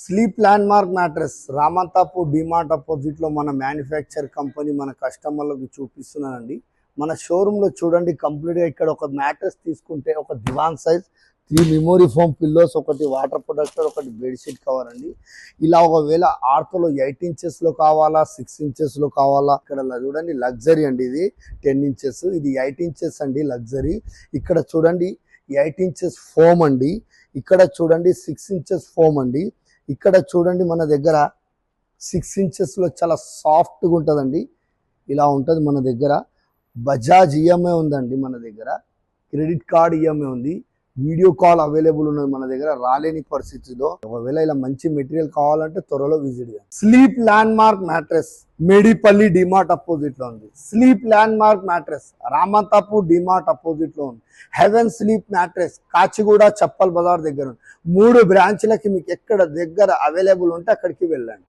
Sleep Landmark Mattress Ramanthapur DMart opposite లో మన manufacture company మన కస్టమర్లకు చూపిస్తున్నానండి. మన షోరూమ్ లో చూడండి, కంప్లీట్ గా ఇక్కడ ఒక మ్యాట్రెస్ తీసుకుంటే ఒక దివాన్ సైజ్, 3 మెమోరీ ఫోమ్ పిల్లోస్, ఒకటి వాటర్ ప్రొటెక్టర్, ఒకటి బెడ్షీట్ కవర్ అండి. ఇలా ఒకవేళ ఆర్తోలో 8 ఇంచెస్ లో కావాలా, 6 ఇంచెస్ లో కావాలా, ఇక్కడ చూడండి లగ్జరీ అండి. ఇది 10 ఇంచెస్, ఇది 8 ఇంచెస్ అండి లగ్జరీ. ఇక్కడ చూడండి 8 ఇంచెస్ ఫోమ్ అండి. ఇక్కడ చూడండి 6 ఇంచెస్ ఫోమ్ అండి. ఇక్కడ చూడండి మన దగ్గర 6 ఇంచెస్ లో చాలా సాఫ్ట్గా ఉంటుందండి. ఇలా ఉంటుంది మన దగ్గర. బజాజ్ ఈఎంఐ ఉందండి మన దగ్గర, క్రెడిట్ కార్డ్ ఈఎంఐ ఉంది, వీడియో కాల్ అవైలబుల్ ఉన్నది మన దగ్గర. రాలేని పరిస్థితిలో ఒకవేళ ఇలా మంచి మెటీరియల్ కావాలంటే త్వరలో విజిట్ చేయండి. Sleep Landmark Mattress Medipalli DMart opposite లో ఉంది. Sleep Landmark Mattress Ramanthapur DMart opposite లో ఉంది. Heaven Sleep Mattress Kachiguda Chappal Bazar దగ్గర ఉంది. 3 బ్రాంచ్లకి మీకు ఎక్కడ దగ్గర అవైలబుల్ ఉంటే అక్కడికి వెళ్ళండి.